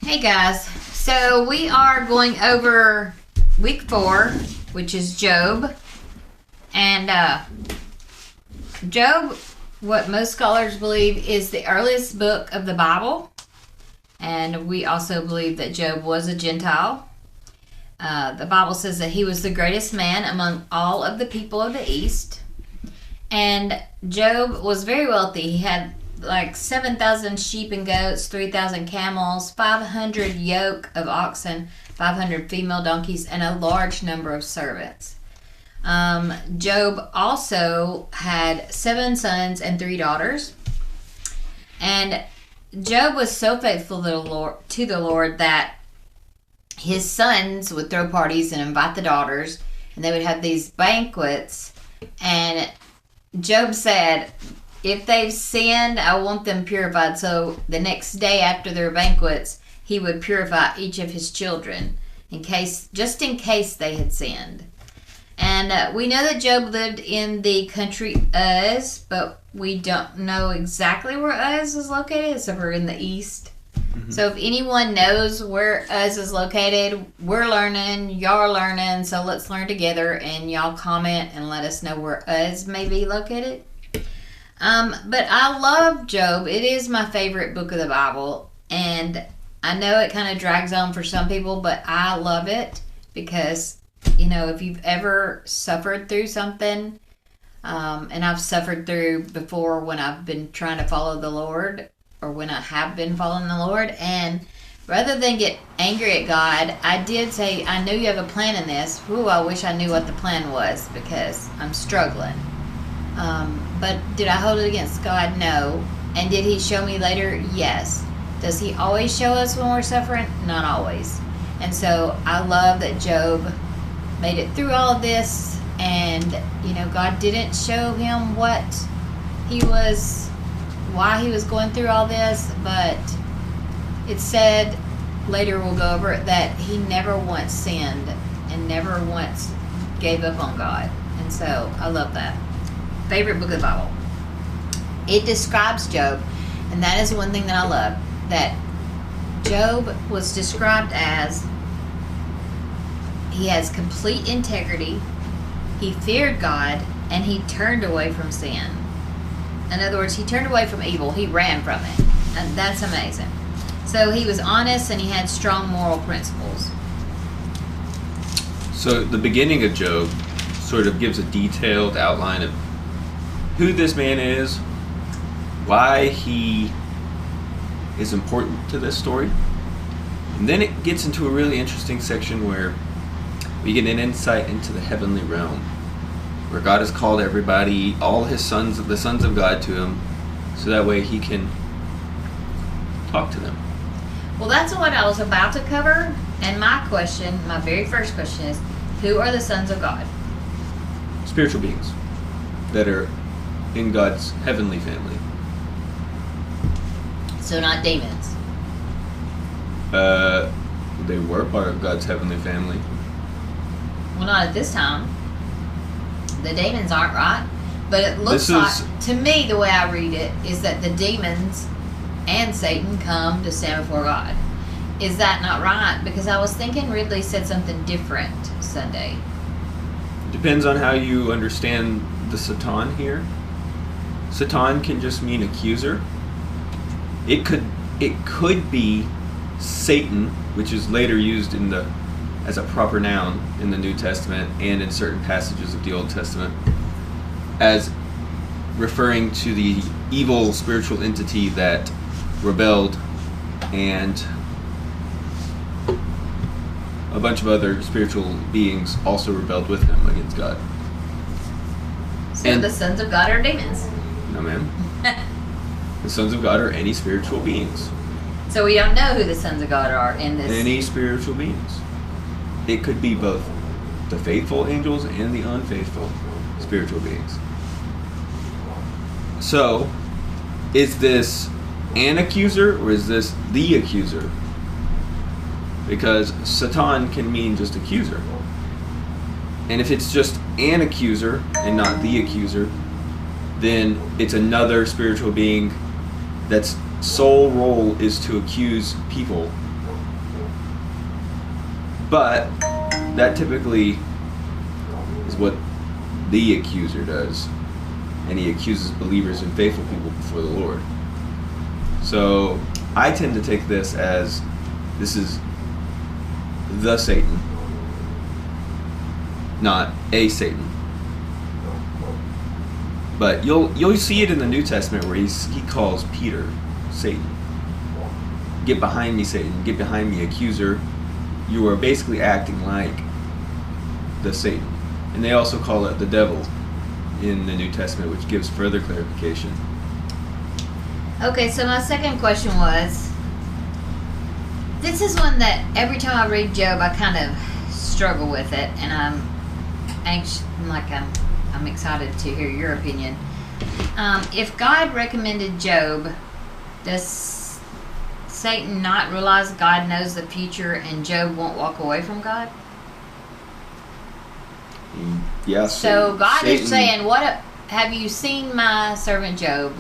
Hey guys, so we are going over week 4, which is Job. And Job, what most scholars believe, is the earliest book of the Bible. And we also believe that Job was a Gentile. The Bible says that he was the greatest man among all of the people of the East. And Job was very wealthy. He had like 7,000 sheep and goats, 3,000 camels, 500 yoke of oxen, 500 female donkeys, and a large number of servants. Job also had 7 sons and 3 daughters. And Job was so faithful to the Lord that his sons would throw parties and invite the daughters, and they would have these banquets. And Job said, if they've sinned, I want them purified. So the next day after their banquets, he would purify each of his children, just in case they had sinned. And we know that Job lived in the country Uz, but we don't know exactly where Uz is located, except for in the east. Mm-hmm. So if anyone knows where Uz is located, we're learning, y'all are learning, so let's learn together, and y'all comment and let us know where Uz may be located. But I love Job. It is my favorite book of the Bible, and I know it kind of drags on for some people, but I love it because, if you've ever suffered through something, and I've suffered through before when I've been trying to follow the Lord, or when I have been following the Lord, and rather than get angry at God, I did say, I know you have a plan in this. Ooh, I wish I knew what the plan was because I'm struggling. But did I hold it against God? No. And did he show me later? Yes. Does he always show us when we're suffering? Not always. And so I love that Job made it through all of this, and God didn't show him why he was going through all this, but it said, later we'll go over it, that he never once sinned and never once gave up on God. And so I love that. Favorite book of the Bible. It describes Job, and that is one thing that I love, that Job was described as he has complete integrity, he feared God, and he turned away from sin. In other words, he turned away from evil, he ran from it, and that's amazing. So he was honest and he had strong moral principles. So the beginning of Job sort of gives a detailed outline of who this man is, why he is important to this story. And then it gets into a really interesting section where we get an insight into the heavenly realm, where God has called everybody, all his sons, the sons of God, to him, so that way he can talk to them. Well, that's what I was about to cover, and my very first question is, who are the sons of God? Spiritual beings that are in God's heavenly family. So not demons. They were part of God's heavenly family. Well, not at this time. The demons aren't, right? But it looks like, to me, the way I read it, is that the demons and Satan come to stand before God. Is that not right? Because I was thinking Ridley said something different Sunday. Depends on how you understand the Satan here. Satan can just mean accuser. It could be Satan, which is later used as a proper noun in the New Testament and in certain passages of the Old Testament, as referring to the evil spiritual entity that rebelled, and a bunch of other spiritual beings also rebelled with him against God. So the sons of God are demons? No, ma'am. The sons of God are any spiritual beings. So we don't know who the sons of God are in this. Any spiritual beings. It could be both the faithful angels and the unfaithful spiritual beings. So, is this an accuser or is this the accuser? Because Satan can mean just accuser. And if it's just an accuser and not the accuser, then it's another spiritual being that's sole role is to accuse people But that typically is what the accuser does. And he accuses believers and faithful people before the Lord. So I tend to take this as this is the Satan, not a Satan. But you'll see it in the New Testament where he calls Peter Satan. Get behind me, Satan. Get behind me, accuser. You are basically acting like the Satan. And they also call it the devil in the New Testament, which gives further clarification. Okay, so my second question was, this is one that every time I read Job, I kind of struggle with it, and I'm anxious, I'm excited to hear your opinion. If God recommended Job, does Satan not realize God knows the future and Job won't walk away from God? Yeah. So God is saying, have you seen my servant Job?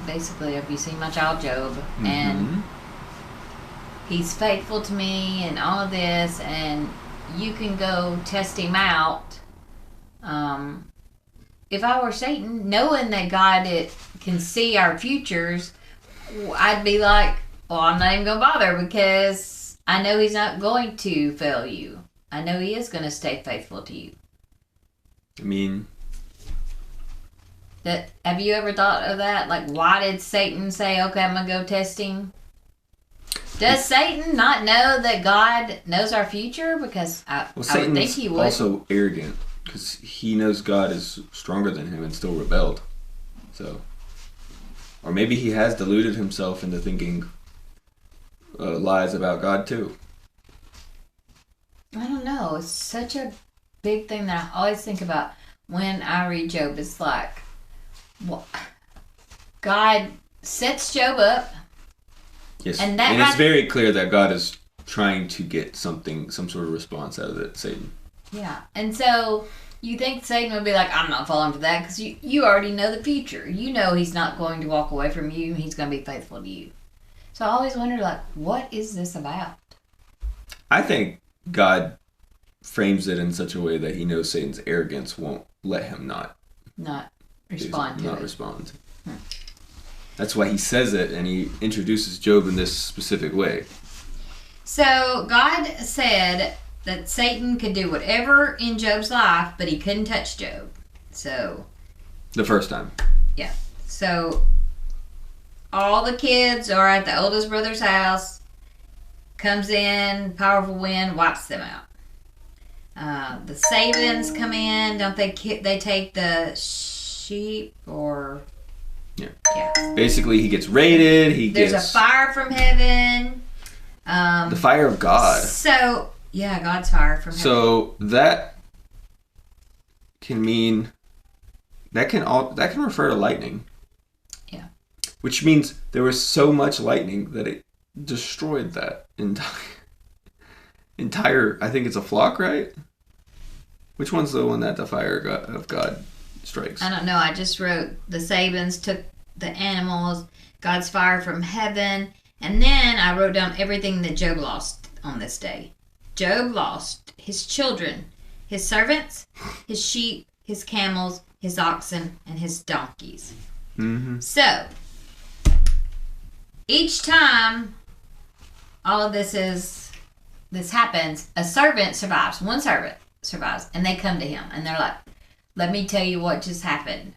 Have you seen my child Job? Mm-hmm. And he's faithful to me and all of this, and you can go test him out. If I were Satan, knowing that God can see our futures, I'd be like, well, I'm not even going to bother because I know he's not going to fail you. I know he is going to stay faithful to you. I mean, have you ever thought of that? Like, why did Satan say, okay, I'm going to go test him? Does Satan not know that God knows our future? Because I would think he would. Also arrogant because he knows God is stronger than him and still rebelled. So, or maybe he has deluded himself into thinking lies about God too. I don't know. It's such a big thing that I always think about when I read Job. It's like, God sets Job up. Yes, and it's very clear that God is trying to get some sort of response out of it, Satan. Yeah, and so you think Satan would be like, I'm not falling for that because you already know the future. You know he's not going to walk away from you. He's going to be faithful to you. So I always wonder, like, what is this about? I think God frames it in such a way that he knows Satan's arrogance won't let him not respond to it. That's why he says it, and he introduces Job in this specific way. So God said that Satan could do whatever in Job's life, but he couldn't touch Job. So the first time. Yeah. So all the kids are at the oldest brother's house. Comes in, powerful wind, wipes them out. The Sabins come in. Don't they? They take the sheep or. Yeah. Basically, he gets raided. There's a fire from heaven. The fire of God. So, yeah, God's fire from heaven. So that can mean that can refer to lightning. Yeah. Which means there was so much lightning that it destroyed that entire. I think it's a flock, right? Which one's the one that the fire of God strikes? I don't know. I just wrote the Sabins took the animals, God's fire from heaven, and then I wrote down everything that Job lost on this day. Job lost his children, his servants, his sheep, his camels, his oxen, and his donkeys. Mm-hmm. So, each time all of this happens, a servant survives. One servant survives, and they come to him, and they're like, let me tell you what just happened.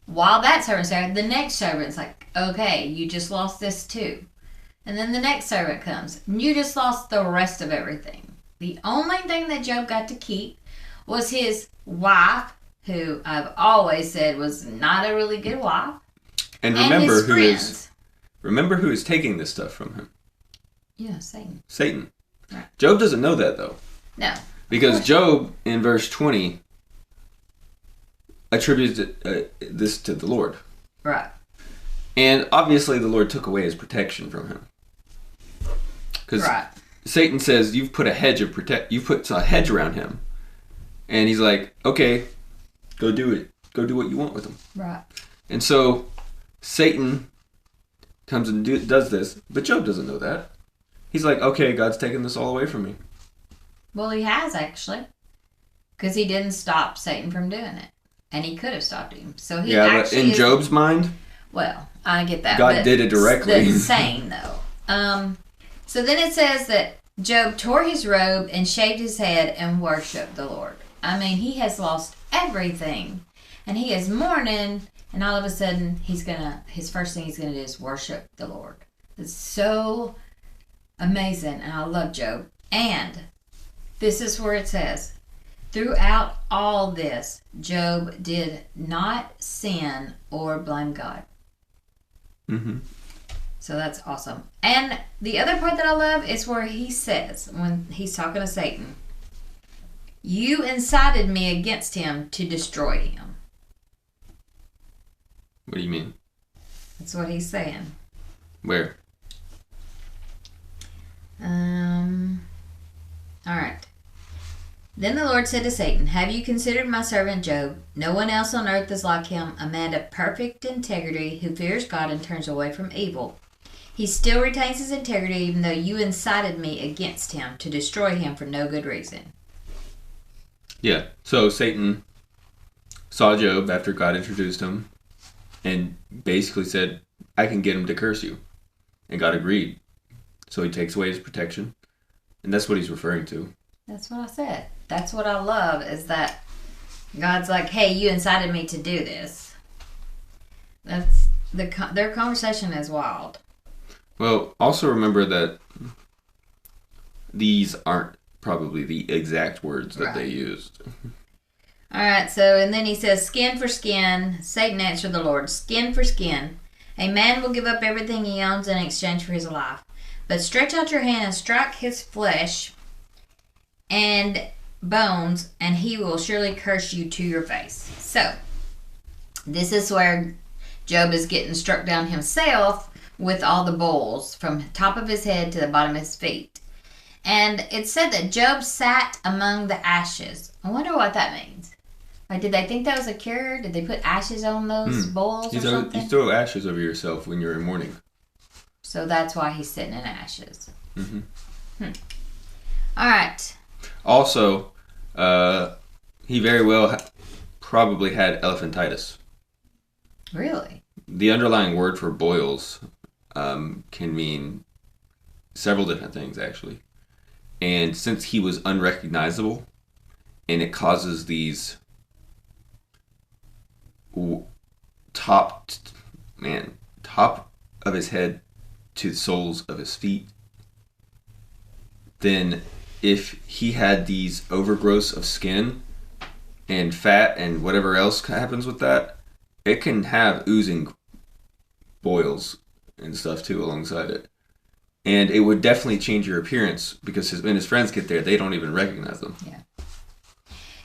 While that servant's there, the next servant's like, okay, you just lost this too. And then the next servant comes, and you just lost the rest of everything. The only thing that Job got to keep was his wife, who I've always said was not a really good wife. And remember who is taking this stuff from him. Yeah, Satan. Satan. Right. Job doesn't know that though. No. Because Job, in verse 20, attributes this to the Lord. Right. And obviously the Lord took away his protection from him. Because Satan says, you've put a hedge around him. And he's like, okay, go do it. Go do what you want with him. Right. And so Satan comes and does this, but Job doesn't know that. He's like, okay, God's taking this all away from me. Well, he has actually, because he didn't stop Satan from doing it, and he could have stopped him. So he but in Job's mind, well, I get that. God did it directly. That's insane, though. So then it says that Job tore his robe and shaved his head and worshipped the Lord. I mean, he has lost everything, and he is mourning, and all of a sudden, his first thing he's gonna do is worship the Lord. It's so amazing, and I love Job. And this is where it says, throughout all this, Job did not sin or blame God. Mm-hmm. So that's awesome. And the other part that I love is where he says, when he's talking to Satan, you incited me against him to destroy him. What do you mean? That's what he's saying. Where? All right. Then the Lord said to Satan, have you considered my servant Job? No one else on earth is like him, a man of perfect integrity who fears God and turns away from evil. He still retains his integrity even though you incited me against him to destroy him for no good reason. Yeah, so Satan saw Job after God introduced him and basically said, I can get him to curse you. And God agreed. So he takes away his protection. And that's what he's referring to. That's what I said. That's what I love, is that God's like, hey, you incited me to do this. That's their conversation is wild. Well, also remember that these aren't probably the exact words that they used. All right, so, and then he says, skin for skin. Satan answered the Lord, skin for skin. A man will give up everything he owns in exchange for his life. But stretch out your hand and strike his flesh and bones, and he will surely curse you to your face. So, this is where Job is getting struck down himself with all the boils from top of his head to the bottom of his feet. And it said that Job sat among the ashes. I wonder what that means. Like, did they think that was a cure? Did they put ashes on those boils or something? You throw ashes over yourself when you're in mourning. So that's why he's sitting in ashes. Mm-hmm. All right. Also, he very well probably had elephantitis. Really? The underlying word for boils can mean several different things, actually. And since he was unrecognizable, and it causes these top of his head to the soles of his feet, then if he had these overgrowths of skin and fat and whatever else happens with that, it can have oozing boils and stuff too alongside it. And it would definitely change your appearance, because when his friends get there, they don't even recognize them. Yeah.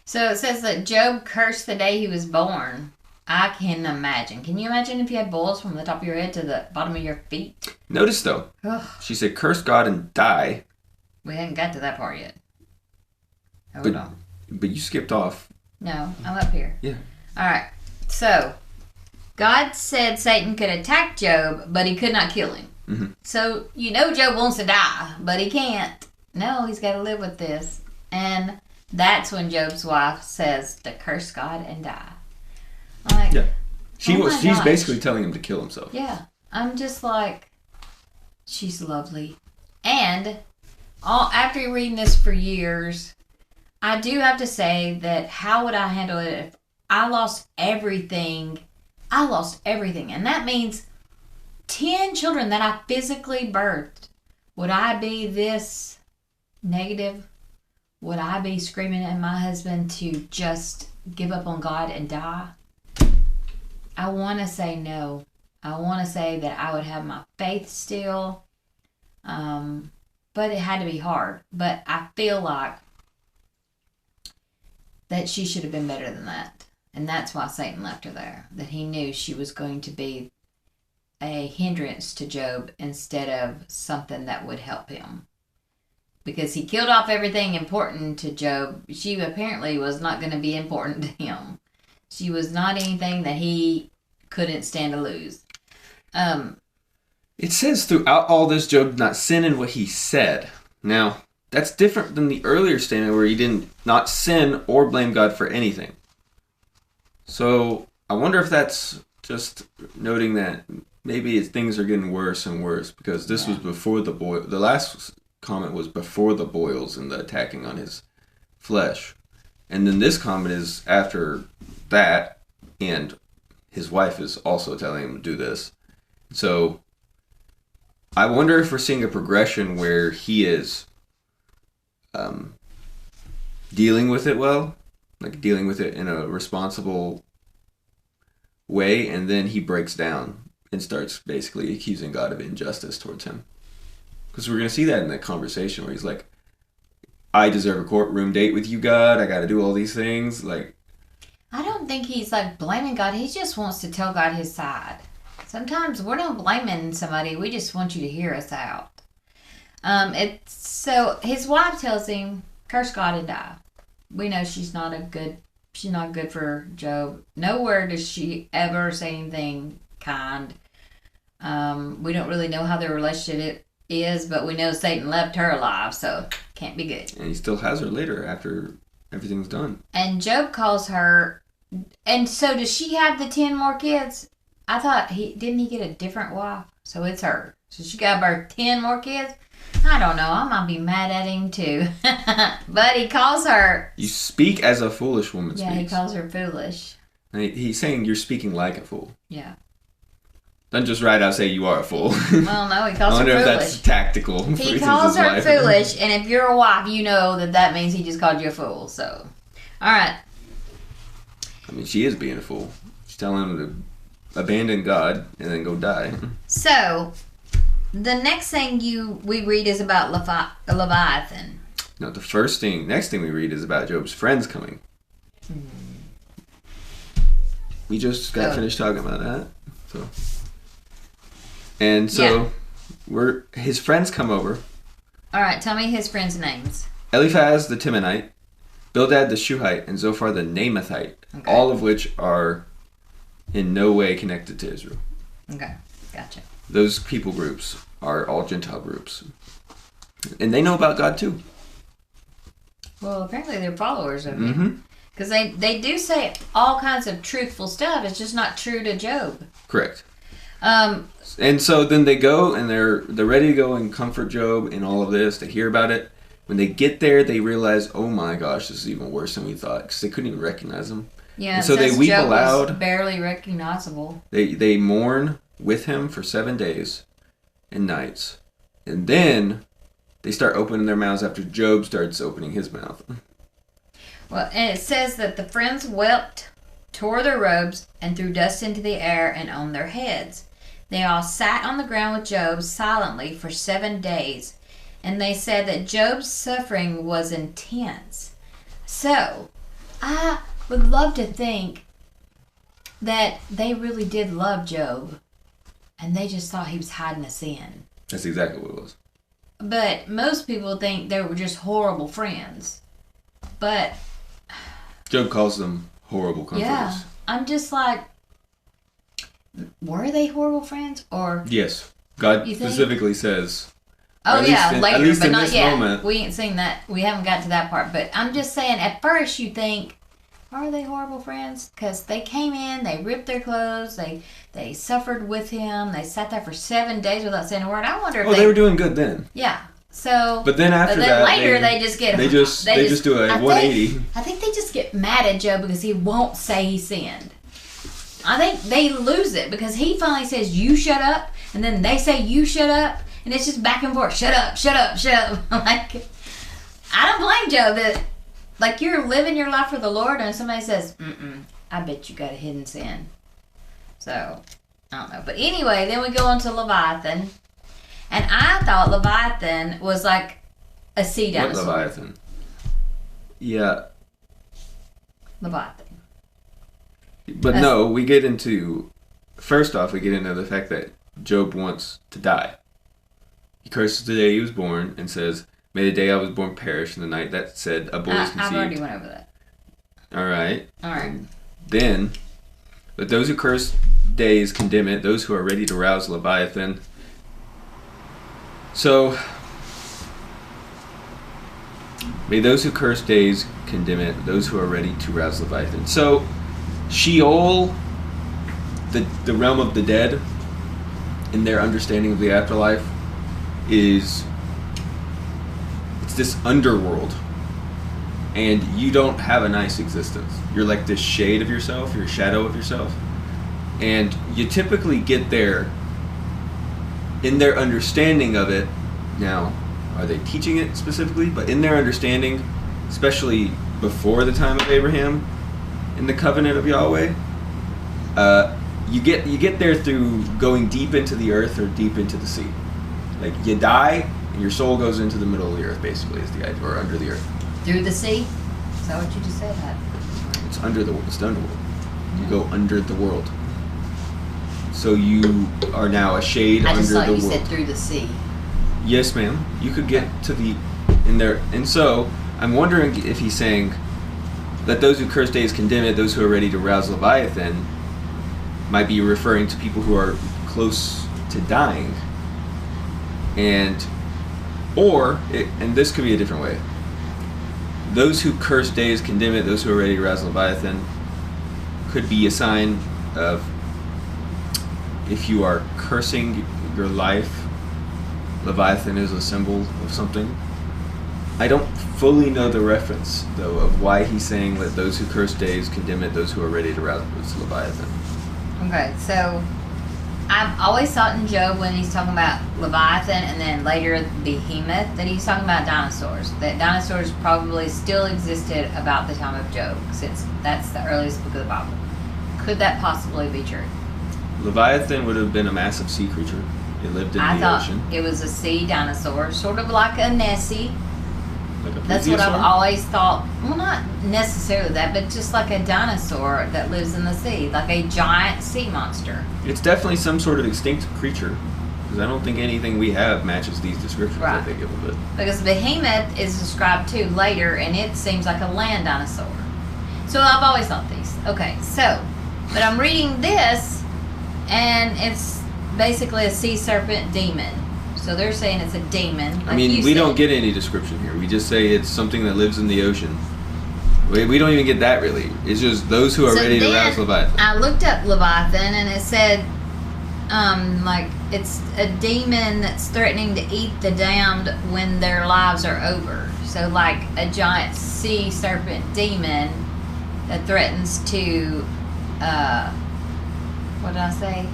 So it says that Job cursed the day he was born. I can imagine. Can you imagine if you had boils from the top of your head to the bottom of your feet? Notice, though, she said, curse God and die. We haven't got to that part yet. Hold on. But you skipped off. No, I'm up here. Yeah. All right. So, God said Satan could attack Job, but he could not kill him. Mm-hmm. So, Job wants to die, but he can't. No, he's got to live with this. And that's when Job's wife says to curse God and die. I'm like, yeah. She's gosh. basically telling him to kill himself. Yeah. I'm just like, she's lovely. And after reading this for years, I do have to say that how would I handle it if I lost everything? I lost everything. And that means 10 children that I physically birthed. Would I be this negative? Would I be screaming at my husband to just give up on God and die? I want to say no. I want to say that I would have my faith still. But it had to be hard. But I feel like that she should have been better than that. And that's why Satan left her there. That he knew she was going to be a hindrance to Job instead of something that would help him. Because he killed off everything important to Job. She apparently was not going to be important to him. She was not anything that he couldn't stand to lose. It says throughout all this, Job did not sin in what he said. Now, that's different than the earlier statement where he didn't not sin or blame God for anything. So I wonder if that's just noting that maybe things are getting worse and worse, because this was before the boil. The last comment was before the boils and the attacking on his flesh. And then this comment is after that, and his wife is also telling him to do this. So I wonder if we're seeing a progression where he is dealing with it well, like dealing with it in a responsible way, and then he breaks down and starts basically accusing God of injustice towards him. Because we're going to see that in that conversation where he's like, I deserve a courtroom date with you, God. I got to do all these things. Like, I don't think he's like blaming God. He just wants to tell God his side. Sometimes we're not blaming somebody. We just want you to hear us out. So his wife tells him, curse God and die. We know she's not good for Job. Nowhere does she ever say anything kind. We don't really know how their relationship is, but we know Satan left her alive, so can't be good. And he still has her later after everything's done. And Job calls her, and so does she have the 10 more kids? I thought didn't he get a different wife? So it's her. So she got birth 10 more kids? I don't know. I might be mad at him too. But he calls her. You speak as a foolish woman speaks. Yeah, he calls her foolish. And he's saying you're speaking like a fool. Yeah. Don't just right out say you are a fool. Well, no, he calls her foolish. I wonder if that's tactical. He calls her foolish, and if you're a wife, you know that means he just called you a fool. So, all right. I mean, she is being a fool. She's telling him to abandon God and then go die. So, the next thing we read is about Leviathan. No, next thing we read is about Job's friends coming. We just got finished talking about that. His friends come over. All right, tell me his friends' names. Eliphaz the Temanite, Bildad the Shuhite, and Zophar the Naamathite, all of which are in no way connected to Israel. Okay, gotcha. Those people groups are all Gentile groups. And they know about God too. Well, apparently they're followers of him. Because they do say all kinds of truthful stuff. It's just not true to Job. Correct. And so then they go and they're ready to go and comfort Job in all of this. They hear about it. When they get there, they realize, oh my gosh, this is even worse than we thought. Because they couldn't even recognize him. Yeah, and so they weep Job aloud. Was barely recognizable. They mourn with him for 7 days and nights. And then they start opening their mouths after Job starts opening his mouth. Well, and it says that the friends wept, tore their robes, and threw dust into the air and on their heads. They all sat on the ground with Job silently for 7 days. And they said that Job's suffering was intense. So, I would love to think that they really did love Job. And they just thought he was hiding a sin. That's exactly what it was. But most people think they were just horrible friends. But Job calls them horrible comforters. Yeah, I'm just like, were they horrible friends? Or yes, God specifically says. Oh yeah, later, but not yet. Moment. We ain't seen that. We haven't got to that part. But I'm just saying, at first you think, are they horrible friends? Because they came in, they ripped their clothes, they suffered with him, they sat there for 7 days without saying a word. I wonder if they were doing good then. Yeah. So. But then later they just get. They just do a 180. I think they just get mad at Job because he won't say he sinned. I think they lose it because he finally says, "You shut up," and then they say, "You shut up." And it's just back and forth. Shut up, shut up, shut up. Like, I don't blame Job that, like, you're living your life for the Lord and somebody says, I bet you got a hidden sin. So, I don't know. But anyway, then we go on to Leviathan. And I thought Leviathan was like a sea dinosaur. What Leviathan? Yeah. Leviathan. But no, we get into the fact that Job wants to die. He curses the day he was born and says, "May the day I was born perish, and the night that said a boy is conceived." I've already went over that. All right. Then, let those who curse days condemn it, those who are ready to rouse Leviathan, So, may those who curse days condemn it, those who are ready to rouse Leviathan. So, Sheol, the realm of the dead, in their understanding of the afterlife, it's this underworld. And you don't have a nice existence. You're like this shade of yourself, you're a shadow of yourself. And you typically get there in their understanding of it. Now, are they teaching it specifically? But in their understanding, especially before the time of Abraham, in the covenant of Yahweh, you get there through going deep into the earth or deep into the sea. Like you die and your soul goes into the middle of the earth, basically, is the idea, or under the earth. Through the sea? Is that what you just said? It's the underworld. You go under the world. So you are now a shade under the world. I just thought you said through the sea. Yes, ma'am. You could get to the in there, and so I'm wondering if he's saying that those who curse days condemn it, those who are ready to rouse Leviathan, might be referring to people who are close to dying, and this could be a different way. Those who curse days condemn it, those who are ready to rouse Leviathan, could be a sign of if you are cursing your life, Leviathan is a symbol of something. I don't fully know the reference, though, of why he's saying that those who curse days condemn it, those who are ready to rouse Leviathan. Okay, so I've always thought in Job when he's talking about Leviathan and then later Behemoth that he's talking about dinosaurs. That dinosaurs probably still existed about the time of Job, since that's the earliest book of the Bible. Could that possibly be true? Leviathan would have been a massive sea creature. It lived in the ocean. I thought it was a sea dinosaur, sort of like a Nessie. Like a That's what I've plesiosaur? always thought. Well, not necessarily that, but just like a dinosaur that lives in the sea, like a giant sea monster. It's definitely some sort of extinct creature, because I don't think anything we have matches these descriptions Right. that they give of it. Because Behemoth is described too later, and it seems like a land dinosaur. So I've always thought these. Okay, so, but I'm reading this, and it's basically a sea serpent demon. So they're saying it's a demon. Like I mean, you we said. don't get any description here. We just say it's something that lives in the ocean. We don't even get that, really. It's just those who are So ready to then rouse Leviathan. I looked up Leviathan, and it said, like, it's a demon that's threatening to eat the damned when their lives are over. So, like, a giant sea serpent demon that threatens to, what did I say?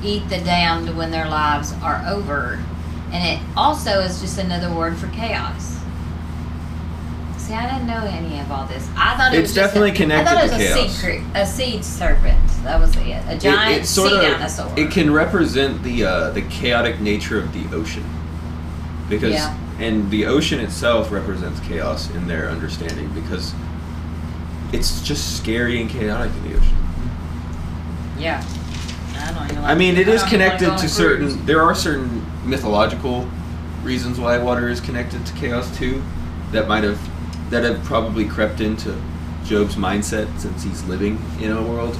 Eat the damned when their lives are over. And it also is just another word for chaos. See, I didn't know any of all this. I thought it It's was definitely just connected I thought to it chaos. was a sea serpent. That was it. A giant It's sea dinosaur. It can represent the chaotic nature of the ocean, because Yeah. and the ocean itself represents chaos in their understanding, because it's just scary and chaotic in the ocean. Yeah. I don't even I mean, it is I don't even wanna go connected on a to cruise. certain. There are certain mythological reasons why water is connected to chaos too, that have probably crept into Job's mindset since he's living in a world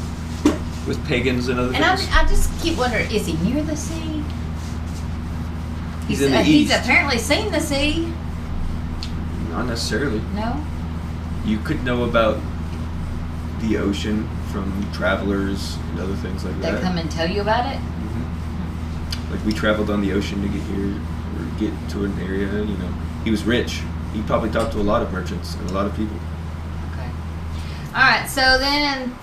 with pagans and other And things. I just keep wondering, is he near the sea? He's in the He's east. apparently seen the sea. Not necessarily. No? You could know about the ocean from travelers and other things like They that. come and tell you about it? Mhm. Like we traveled on the ocean to get here, or get to an area. You know, he was rich. He probably talked to a lot of merchants and a lot of people. Okay. Alright, so then in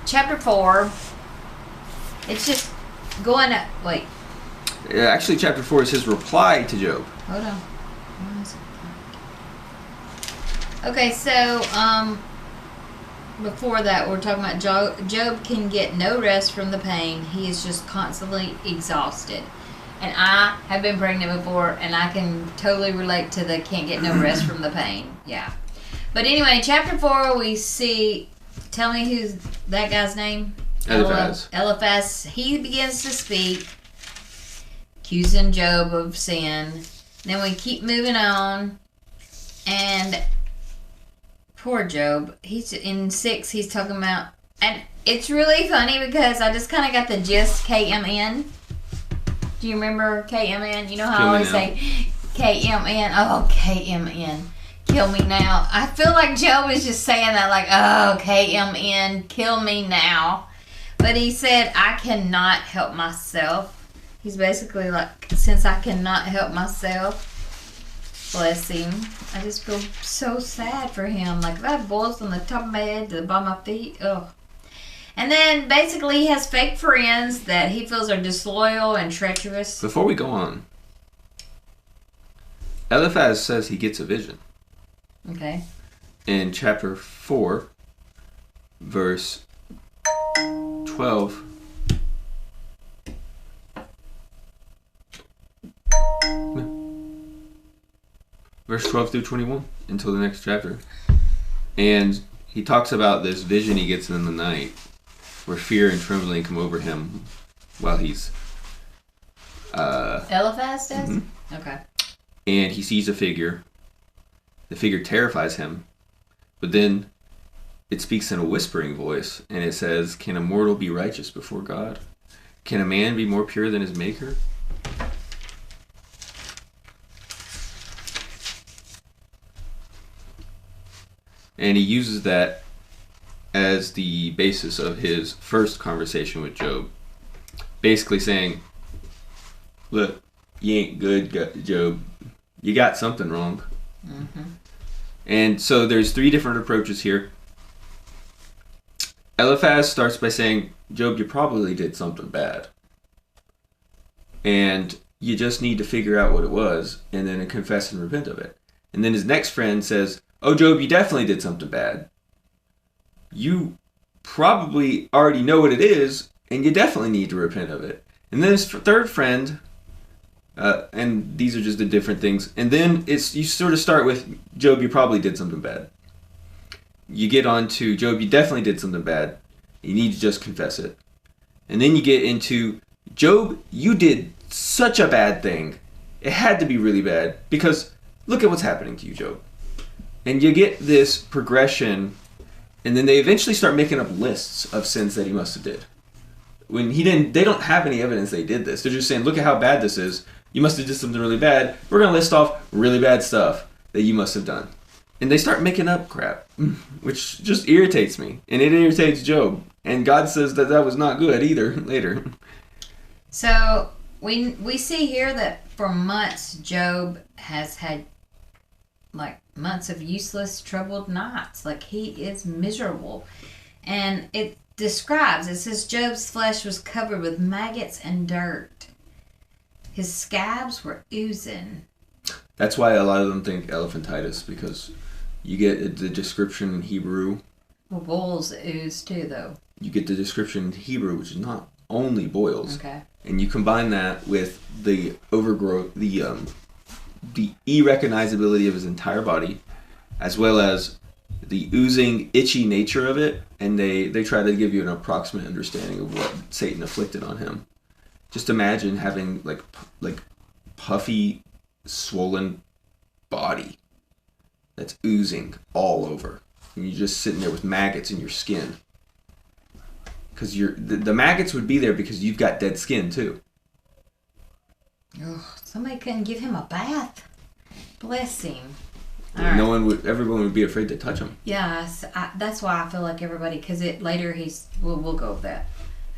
chapter 4, it's just going at. Wait, Yeah, actually, chapter 4 is his reply to Job. hold on. Where is it? Okay, so, before that, we're talking about Job can get no rest from the pain. He is just constantly exhausted. And I have been pregnant before, and I can totally relate to the can't get no rest from the pain. Yeah. But anyway, in chapter 4, we see, tell me who's that guy's name? Eliphaz. Eliphaz. He begins to speak, accusing Job of sin. Then we keep moving on, and poor Job. He's in 6. He's talking about, and it's really funny because I just kind of got the gist. KMN. Do you remember KMN? You know how Kill I me always now. say KMN? Oh, KMN. Kill me now. I feel like Job is just saying that like, oh, KMN, kill me now. But he said, I cannot help myself. He's basically like, since I cannot help myself, bless him. I just feel so sad for him. Like, if I have boils from the top of my head to the bottom of my feet, ugh. And then basically he has fake friends that he feels are disloyal and treacherous. Before we go on, Eliphaz says he gets a vision. Okay. In chapter 4, verse 12. Verse 12 through 21 until the next chapter. And he talks about this vision he gets in the night where fear and trembling come over him while he's Eliphaz does? Mm-hmm. Okay. And he sees a figure. The figure terrifies him. But then it speaks in a whispering voice, and it says, can a mortal be righteous before God? Can a man be more pure than his maker? And he uses that as the basis of his first conversation with Job. Basically saying, look, you ain't good, Job. You got something wrong. Mm-hmm. And so there's 3 different approaches here. Eliphaz starts by saying, Job, you probably did something bad. And you just need to figure out what it was and then confess and repent of it. And then his next friend says, oh, Job, you definitely did something bad. You probably already know what it is, and you definitely need to repent of it. And then his third friend, and these are just the different things. And then you sort of start with, Job, you probably did something bad. You get on to, Job, you definitely did something bad. You need to just confess it. And then you get into, Job, you did such a bad thing. It had to be really bad, because look at what's happening to you, Job. And you get this progression, and then they eventually start making up lists of sins that he must have did. When they don't have any evidence they did this. They're just saying, look at how bad this is. You must have did something really bad. We're going to list off really bad stuff that you must have done. And they start making up crap, which just irritates me. And it irritates Job. And God says that was not good either later. So we see here that for months Job has had like months of useless, troubled nights. Like he is miserable. And it says Job's flesh was covered with maggots and dirt. His scabs were oozing. That's why a lot of them think elephantitis, because you get the description in Hebrew. Well, boils ooze too, though. You get the description in Hebrew, which is not only boils. Okay. And you combine that with the overgrowth, the irrecognizability of his entire body, as well as the oozing, itchy nature of it, and they try to give you an approximate understanding of what Satan afflicted on him. Just imagine having like puffy, swollen body that's oozing all over, and you're just sitting there with maggots in your skin. Because the maggots would be there because you've got dead skin too. Ugh, somebody couldn't give him a bath. Bless him. Everyone would be afraid to touch him. Yes, that's why I feel like everybody, because later we'll go over that.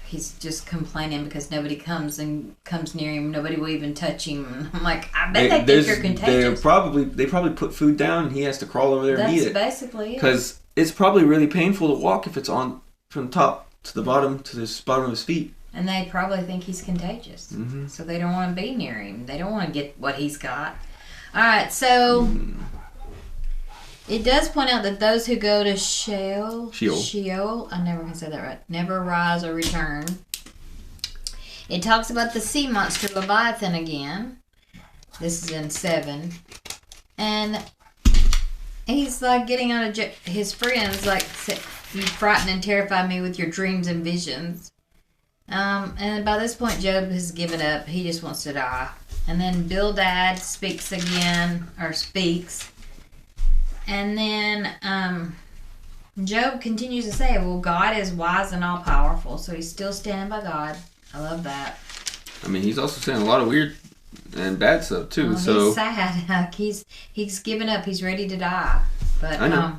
He's just complaining because nobody comes near him. Nobody will even touch him. I'm like, I bet they think you're contagious. They probably put food down and he has to crawl over there and eat it. That's basically it. Because it's probably really painful to walk if it's on from top to the bottom to the bottom of his feet. And they probably think he's contagious. Mm-hmm. So they don't want to be near him. They don't want to get what he's got. All right, so it does point out that those who go to Sheol, I never can say that right, never rise or return. It talks about the sea monster Leviathan again. This is in 7. And he's like getting on his friends, like, you frighten and terrify me with your dreams and visions. And by this point, Job has given up. He just wants to die. And then Bildad speaks. And then Job continues to say, well, God is wise and all-powerful. So he's still standing by God. I love that. I mean, he's also saying a lot of weird and bad stuff too. Well, so he's sad. Like he's given up. He's ready to die. But I know.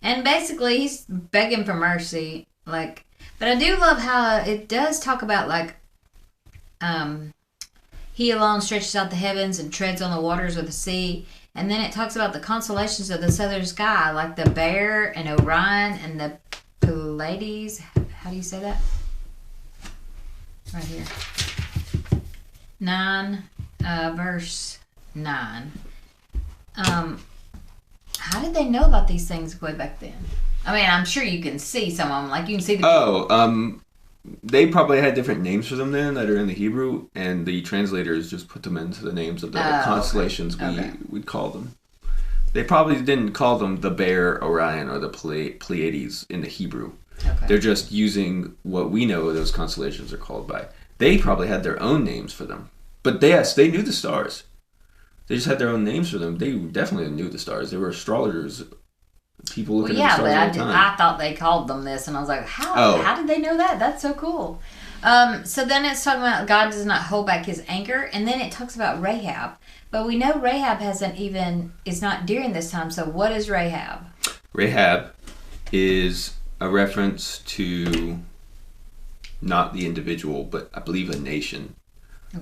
and basically he's begging for mercy. Like, but I do love how it does talk about like, he alone stretches out the heavens and treads on the waters of the sea. And then it talks about the constellations of the southern sky, like the Bear and Orion and the Pleiades. How do you say that? Right here. 9, verse 9. How did they know about these things way back then? I mean, I'm sure you can see some of them. Like, you can see the... they probably had different names for them then that are in the Hebrew, and the translators just put them into the names of the constellations we'd call them. They probably didn't call them the Bear, Orion, or the Pleiades in the Hebrew. Okay. They're just using what we know those constellations are called by. They probably had their own names for them. But yes, they knew the stars. They just had their own names for them. They definitely knew the stars. They were astrologers. People looking at the stars all the time. I thought they called them this, and I was like, how did they know that? That's so cool. So then it's talking about God does not hold back his anger, and then it talks about Rahab. But we know Rahab is not during this time, so what is Rahab? Rahab is a reference to not the individual, but I believe a nation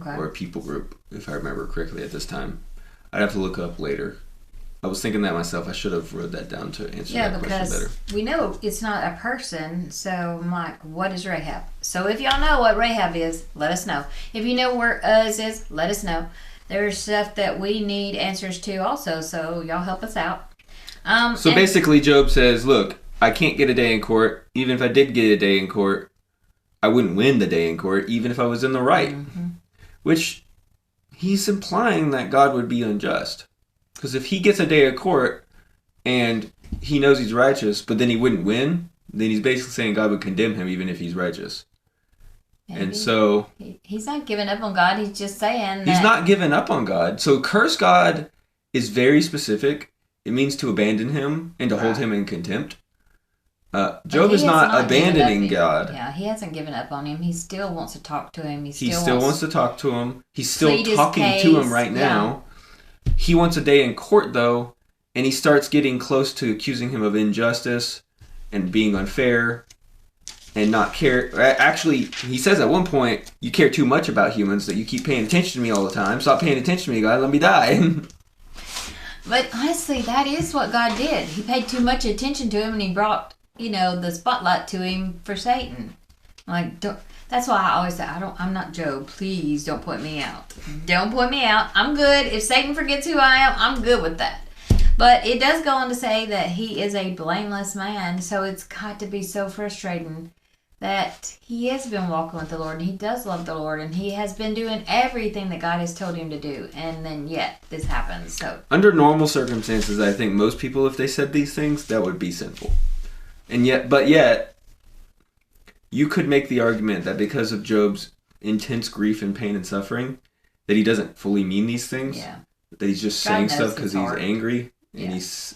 or a people group, if I remember correctly at this time. I'd have to look up later. I was thinking that myself. I should have wrote that down to answer that question better. We know it's not a person, so I'm like, what is Rahab? So if y'all know what Rahab is, let us know. If you know where Uz is, let us know. There's stuff that we need answers to also, so y'all help us out. So basically, Job says, look, I can't get a day in court. Even if I did get a day in court, I wouldn't win the day in court, even if I was in the right. Mm-hmm. Which he's implying that God would be unjust. Because if he gets a day of court and he knows he's righteous, but then he wouldn't win, then he's basically saying God would condemn him even if he's righteous. Maybe. And so... He's not giving up on God. He's just saying that... He's not giving up on God. So curse God is very specific. It means to abandon him and to hold him in contempt. Job is not abandoning God. Yeah, he hasn't given up on him. He still wants to talk to him. He still wants to talk to him. He's still talking to him right now. He wants a day in court, though, and he starts getting close to accusing him of injustice and being unfair and not care. Actually, he says at one point, you care too much about humans that you keep paying attention to me all the time. Stop paying attention to me, God. Let me die. But honestly, that is what God did. He paid too much attention to him, and he brought, the spotlight to him for Satan. Like, that's why I always say, I'm not Job. Please don't point me out. Don't point me out. I'm good. If Satan forgets who I am, I'm good with that. But it does go on to say that he is a blameless man. So it's got to be so frustrating that he has been walking with the Lord, and he does love the Lord, and he has been doing everything that God has told him to do. And then yet this happens. So under normal circumstances, I think most people, if they said these things, that would be sinful. But yet, you could make the argument that because of Job's intense grief and pain and suffering, that he doesn't fully mean these things. Yeah. That he's just saying stuff because he's angry and he's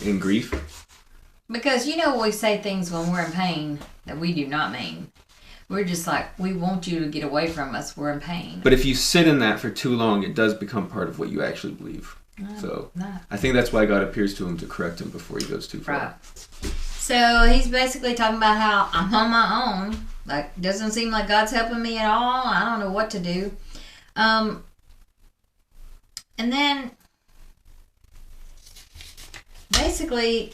in grief. Because, we say things when we're in pain that we do not mean. We're just like, we want you to get away from us. We're in pain. But if you sit in that for too long, it does become part of what you actually believe. I think that's why God appears to him to correct him before he goes too far. Right. So he's basically talking about how I'm on my own. Like, doesn't seem like God's helping me at all. I don't know what to do. And then basically,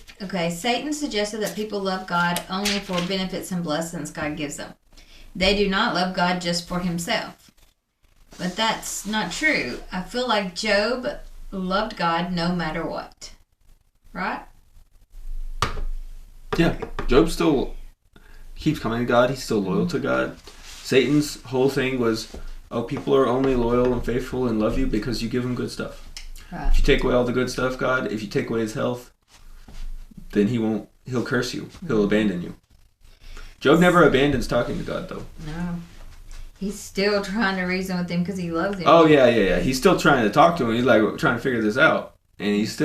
Satan suggested that people love God only for benefits and blessings God gives them. They do not love God just for himself. But that's not true. I feel like Job loved God no matter what. Right? Yeah, Job still keeps coming to God. He's still loyal to God. Satan's whole thing was, people are only loyal and faithful and love you because you give them good stuff. Right. If you take away all the good stuff, God, if you take away his health, then he'll curse you. He'll abandon you. Job never abandons talking to God, though. No. He's still trying to reason with him because he loves him. Oh, yeah. He's still trying to talk to him. He's like trying to figure this out. And he's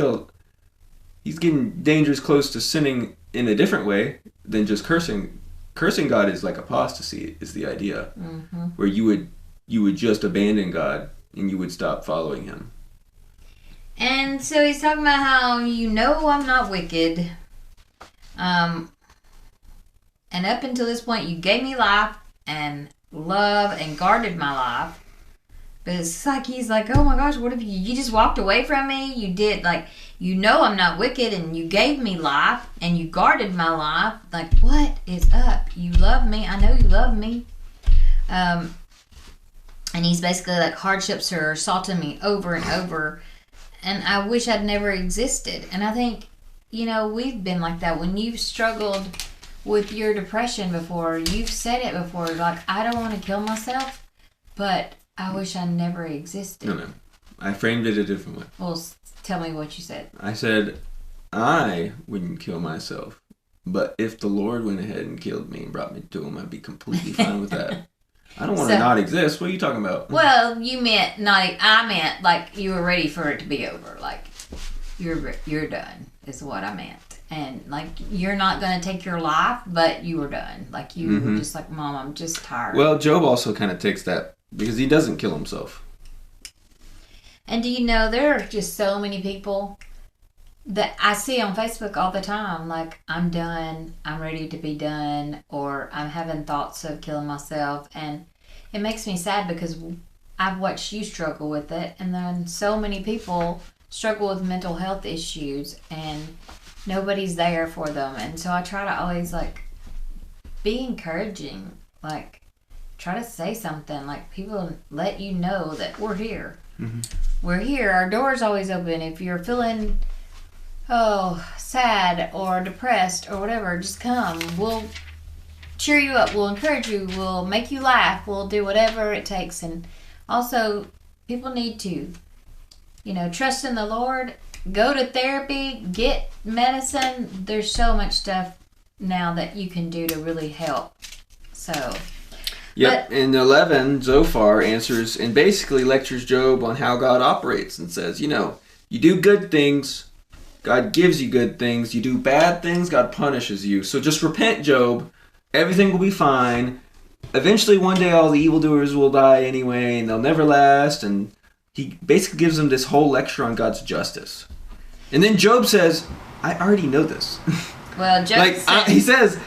getting dangerous close to sinning in a different way than just cursing. Cursing God is like apostasy, is the idea. Mm-hmm. Where you would you would just abandon God and you would stop following him. And so he's talking about how I'm not wicked. And up until this point, you gave me life and love and guarded my life. But it's like he's like, oh my gosh, what if you just walked away from me? You did, like, I'm not wicked and you gave me life and you guarded my life. Like, what is up? You love me. I know you love me. And he's basically like, hardships are assaulting me over and over. And I wish I'd never existed. And I think, we've been like that. When you've struggled with your depression before, you've said it before, like, I don't want to kill myself, but I wish I never existed. No. I framed it a different way. Well, tell me what you said. I said, I wouldn't kill myself, but if the Lord went ahead and killed me and brought me to him, I'd be completely fine with that. I don't want to not exist. What are you talking about? Well, you meant not. I meant like you were ready for it to be over. Like you're done is what I meant. And like you're not going to take your life, but you were done. Like you were just like, Mom, I'm just tired. Well, Job also kind of takes that because he doesn't kill himself. And do you know there are just so many people that I see on Facebook all the time, like, I'm done, I'm ready to be done, or I'm having thoughts of killing myself. And it makes me sad because I've watched you struggle with it, and then so many people struggle with mental health issues, and nobody's there for them. And so I try to always, like, be encouraging, like, try to say something, like, people let you know that we're here. Mm-hmm. We're here. Our door's always open. If you're feeling sad or depressed or whatever, just come. We'll cheer you up. We'll encourage you. We'll make you laugh. We'll do whatever it takes. And also, people need to, trust in the Lord. Go to therapy. Get medicine. There's so much stuff now that you can do to really help. So... Yep, in 11, Zophar answers and basically lectures Job on how God operates and says, you do good things, God gives you good things. You do bad things, God punishes you. So just repent, Job. Everything will be fine. Eventually, one day, all the evildoers will die anyway, and they'll never last. And he basically gives them this whole lecture on God's justice. And then Job says, I already know this. Well, Job he says...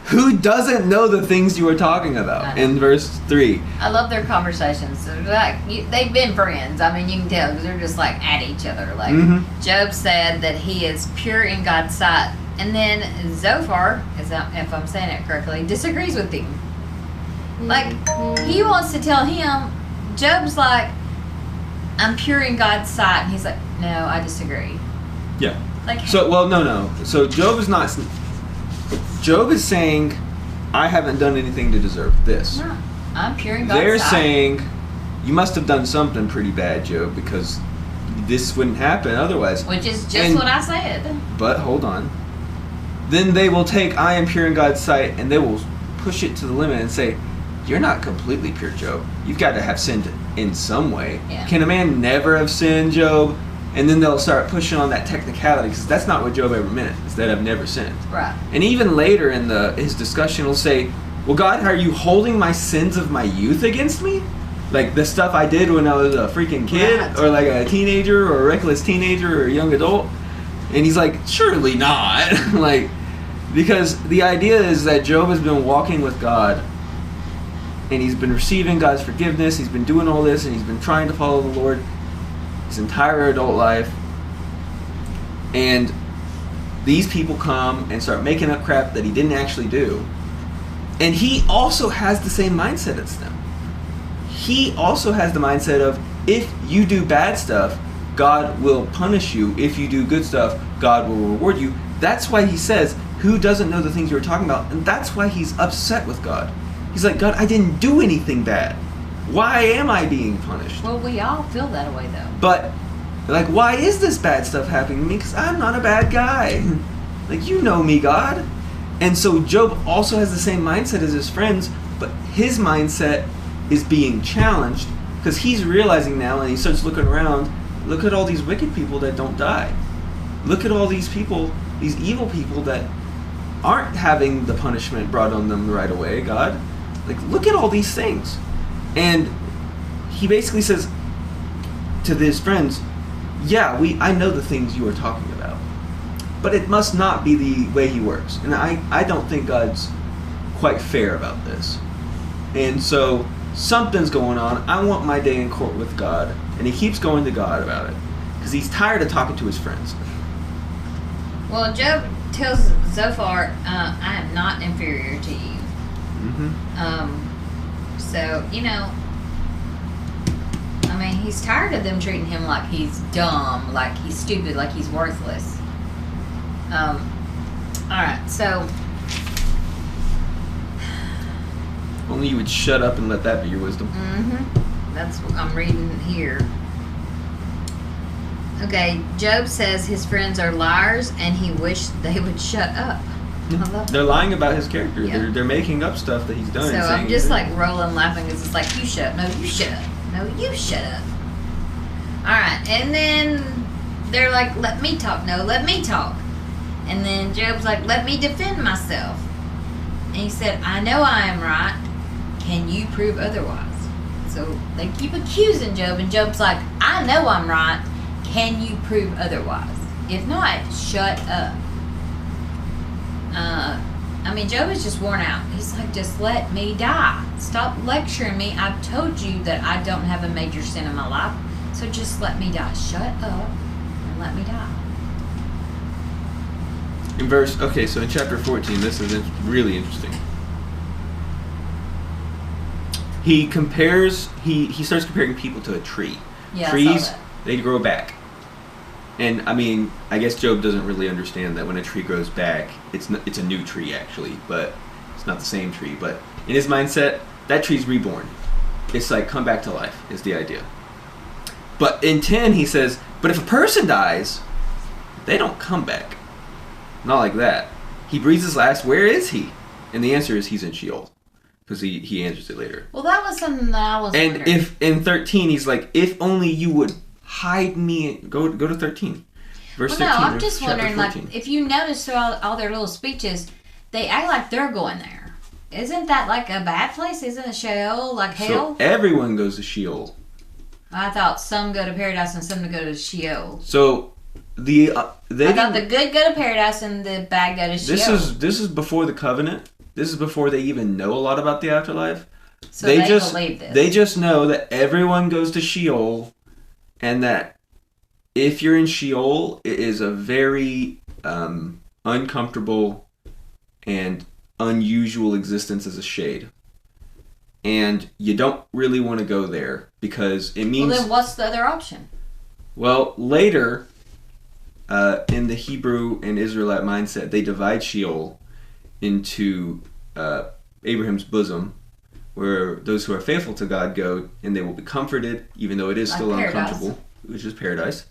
Who doesn't know the things you were talking about in verse 3? I love their conversations. They've been friends. I mean, you can tell because they're just like at each other. Like Job said that he is pure in God's sight. And then Zophar, if I'm saying it correctly, disagrees with him. Like, he wants to tell him, Job's like, I'm pure in God's sight. And he's like, no, I disagree. Yeah. Like, no. So Job is not... Job is saying, I haven't done anything to deserve this. No, I'm pure in God's They're sight. saying, you must have done something pretty bad, Job, because this wouldn't happen otherwise. Which is just what I said. But hold on. Then they will take, I am pure in God's sight, and they will push it to the limit and say, you're not completely pure, Job. You've got to have sinned in some way. Yeah. Can a man never have sinned, Job? And then they'll start pushing on that technicality, because that's not what Job ever meant, is that I've never sinned. Right. And even later in his discussion, he'll say, well, God, are you holding my sins of my youth against me? Like the stuff I did when I was a freaking kid, right. Or like a teenager, or a reckless teenager, or a young adult? And he's like, surely not. Because the idea is that Job has been walking with God, and he's been receiving God's forgiveness, he's been doing all this, and he's been trying to follow the Lord his entire adult life, and these people come and start making up crap that he didn't actually do, and he also has the same mindset as them. He also has the mindset of, if you do bad stuff, God will punish you. If you do good stuff, God will reward you. That's why he says, who doesn't know the things you were talking about? And that's why he's upset with God. He's like, God, I didn't do anything bad. Why am I being punished? Well, we all feel that way, though. But, why is this bad stuff happening to me? Because I'm not a bad guy. You know me, God. And so Job also has the same mindset as his friends, but his mindset is being challenged because he's realizing now, and he starts looking around, look at all these wicked people that don't die. Look at all these people, these evil people that aren't having the punishment brought on them right away, God. Look at all these things. And he basically says to his friends, yeah, I know the things you are talking about, but it must not be the way he works. And I don't think God's quite fair about this. And so something's going on. I want my day in court with God. And he keeps going to God about it because he's tired of talking to his friends. Well, Job tells Zophar, I am not inferior to you. So, I mean, he's tired of them treating him like he's dumb, like he's stupid, like he's worthless. Alright, so... Only you would shut up and let that be your wisdom. That's what I'm reading here. Okay, Job says his friends are liars and he wished they would shut up. I love that. They're lying about his character. Yeah. They're making up stuff that he's done. So and saying I'm just like rolling laughing because it's like, you shut up. No, you shut up. No, you shut up. Alright, and then they're like, let me talk. No, let me talk. And then Job's like, let me defend myself. And he said, I know I am right. Can you prove otherwise? So they keep accusing Job, and Job's like, I know I'm right. Can you prove otherwise? If not, shut up. I mean, Job is just worn out. He's like, just let me die. Stop lecturing me. I've told you that I don't have a major sin in my life. So just let me die. Shut up and let me die. So in chapter 14, this is really interesting. He starts comparing people to a tree. Yeah, Trees, I saw that. they grow back. And I mean, I guess Job doesn't really understand that when a tree grows back, it's a new tree actually, but it's not the same tree. But in his mindset, that tree's reborn. It's like come back to life is the idea. But in 10, he says, but if a person dies, they don't come back. Not like that. He breathes his last. Where is he? And the answer is he's in Sheol. Because he answers it later. Well, that was something that I was and wondering. If in 13, he's like, if only you would hide me. Go to 13. Verse 13. No, I'm just wondering, 14. like, if you notice throughout all their little speeches, they act like they're going there. Isn't that like a bad place? Isn't it Sheol like hell? So everyone goes to Sheol. I thought some go to paradise and some go to Sheol. So I thought the good go to paradise and the bad go to Sheol. This is before the covenant. This is before they even know a lot about the afterlife. So they believe this. They just know that everyone goes to Sheol, and that if you're in Sheol, it is a very uncomfortable and unusual existence as a shade. And you don't really want to go there because it means... Well, then what's the other option? Well, later, in the Hebrew and Israelite mindset, they divide Sheol into Abraham's bosom, where those who are faithful to God go, and they will be comforted, even though it is still uncomfortable, which is paradise.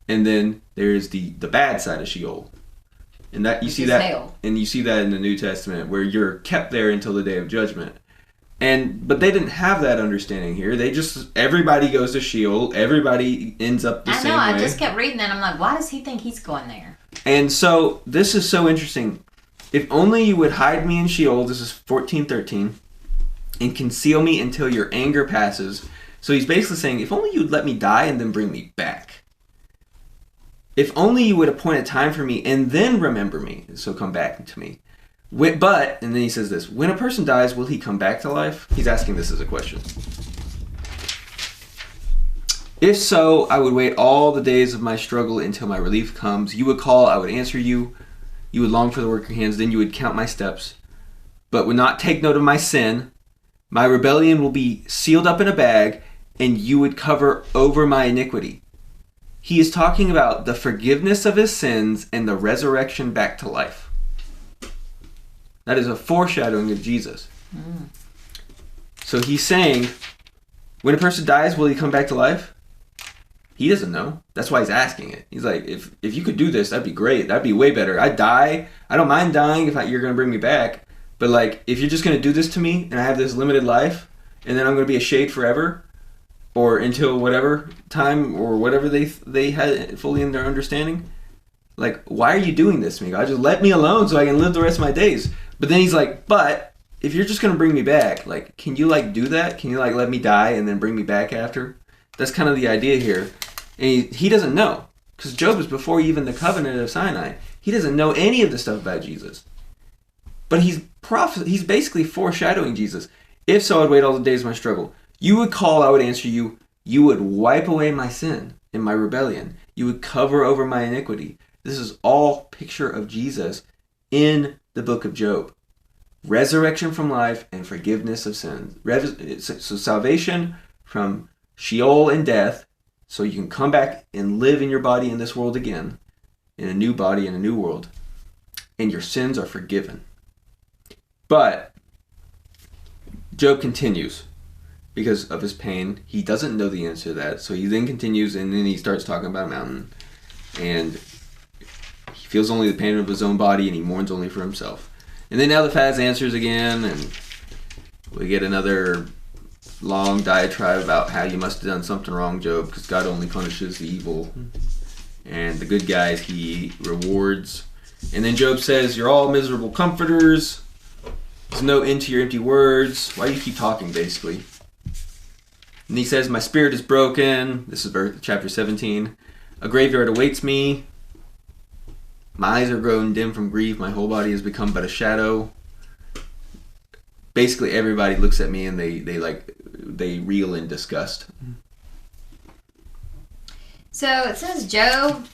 And then there is the bad side of Sheol, and that you see that, hell. And you see that in the New Testament, where you're kept there until the day of judgment. But they didn't have that understanding here. Everybody goes to Sheol. Everybody ends up the same way. I know. I just kept reading that. I'm like, why does he think he's going there? And so this is so interesting. If only you would hide me in Sheol, this is 14:13, and conceal me until your anger passes. So he's basically saying, if only you'd let me die and then bring me back. If only you would appoint a time for me and then remember me, so come back to me. But, and then he says this, when a person dies, will he come back to life? He's asking this as a question. If so, I would wait all the days of my struggle until my relief comes. You would call, I would answer you. You would long for the work of your hands, then you would count my steps, but would not take note of my sin. My rebellion will be sealed up in a bag, and you would cover over my iniquity. He is talking about the forgiveness of his sins and the resurrection back to life. That is a foreshadowing of Jesus. So he's saying, when a person dies, will he come back to life? He doesn't know. That's why he's asking it. He's like, if you could do this, that'd be great. That'd be way better. I'd die. I don't mind dying if you're going to bring me back. But like, if you're just going to do this to me and I have this limited life and then I'm going to be a shade forever or until whatever time or whatever they had fully in their understanding, like, why are you doing this to me, God? Just let me alone so I can live the rest of my days. But then he's like, but if you're just going to bring me back, like, can you, like, do that? Can you, like, let me die and then bring me back after? That's kind of the idea here. And he doesn't know. Because Job is before even the covenant of Sinai. He doesn't know any of the stuff about Jesus. But he's basically foreshadowing Jesus. If so, I'd wait all the days of my struggle. You would call, I would answer you. You would wipe away my sin and my rebellion. You would cover over my iniquity. This is all picture of Jesus in the book of Job. Resurrection from life and forgiveness of sins. So salvation from Sheol and death, so you can come back and live in your body in this world again, in a new body, in a new world, and your sins are forgiven. But Job continues because of his pain. He doesn't know the answer to that, so he then continues, and then he starts talking about a mountain, and he feels only the pain of his own body, and he mourns only for himself. And then Eliphaz answers again, and we get another long diatribe about how you must have done something wrong, Job, because God only punishes the evil, and the good guys he rewards. And then Job says, you're all miserable comforters. There's no end to your empty words. Why do you keep talking, basically? And he says, my spirit is broken. This is chapter 17. A graveyard awaits me. My eyes are grown dim from grief. My whole body has become but a shadow. Basically, everybody looks at me and they reel in disgust. So it says Job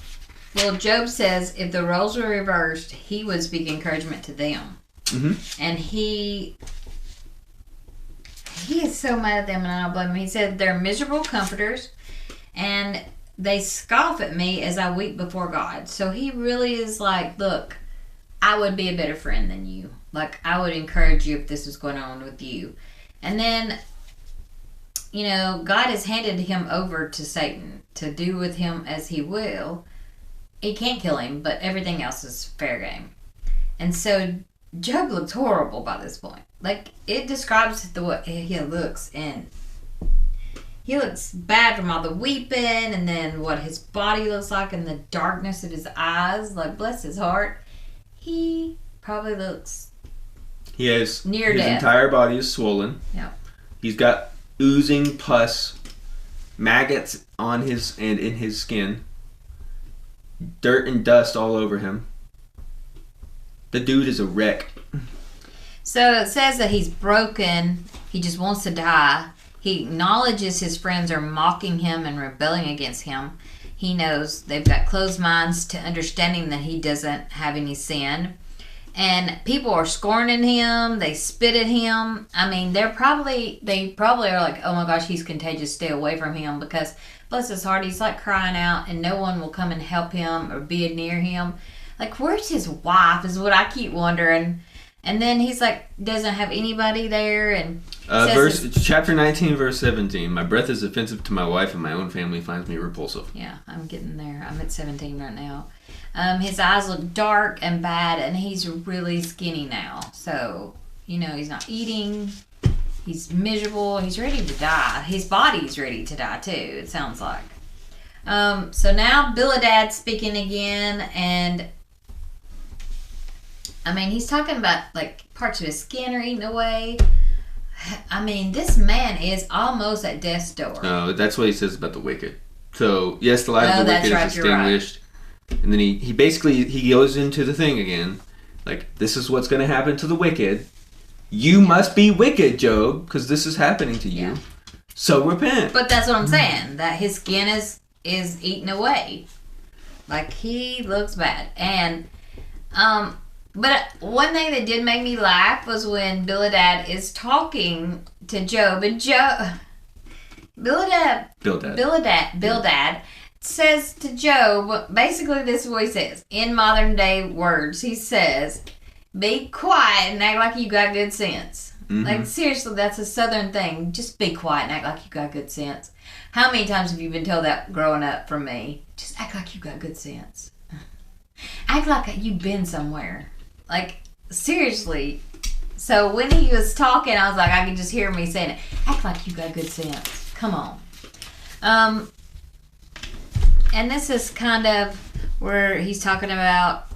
says if the roles were reversed, he would speak encouragement to them. Mm-hmm. And he is so mad at them, and I don't blame him. He said they're miserable comforters, and they scoff at me as I weep before God. So he really is like, look, I would be a better friend than you. Like, I would encourage you if this was going on with you. And then, God has handed him over to Satan to do with him as he will. He can't kill him, but everything else is fair game. And so Job looks horrible by this point. Like, it describes the way he looks, and he looks bad from all the weeping, and then what his body looks like, and the darkness of his eyes. Like, bless his heart. He probably looks near death. His entire body is swollen. Yeah. He's got oozing pus, maggots on his and in his skin, dirt and dust all over him. The dude is a wreck. So it says that he's broken. He just wants to die. He acknowledges his friends are mocking him and rebelling against him. He knows they've got closed minds to understanding that he doesn't have any sin. And people are scorning him. They spit at him. I mean, they probably are like, oh my gosh, he's contagious. Stay away from him, because bless his heart, he's like crying out, and no one will come and help him or be near him. Like, where's his wife is what I keep wondering. And then he's like, doesn't have anybody there. And chapter 19, verse 17. My breath is offensive to my wife, and my own family finds me repulsive. Yeah, I'm getting there. I'm at 17 right now. His eyes look dark and bad, and he's really skinny now. So, he's not eating. He's miserable. He's ready to die. His body's ready to die, too, it sounds like. So now Bildad's speaking again, and I mean, he's talking about, like, parts of his skin are eaten away. I mean, this man is almost at death's door. No, that's what he says about the wicked. So, yes, the life of the wicked is extinguished. Right. And then he basically goes into the thing again. Like, this is what's going to happen to the wicked. You must be wicked, Job, because this is happening to you. Yeah. So repent. But that's what I'm saying, that his skin is eaten away. Like, he looks bad. And, but one thing that did make me laugh was when Bildad is talking to Job, and Bildad says to Job, basically this is what he says. In modern day words, he says, be quiet and act like you got good sense. Mm-hmm. Like, seriously, that's a southern thing. Just be quiet and act like you got good sense. How many times have you been told that growing up from me? Just act like you got good sense. Act like you've been somewhere. Like, seriously. So when he was talking, I was like, I could just hear me saying it. Act like you got good sense. Come on. And this is kind of where he's talking about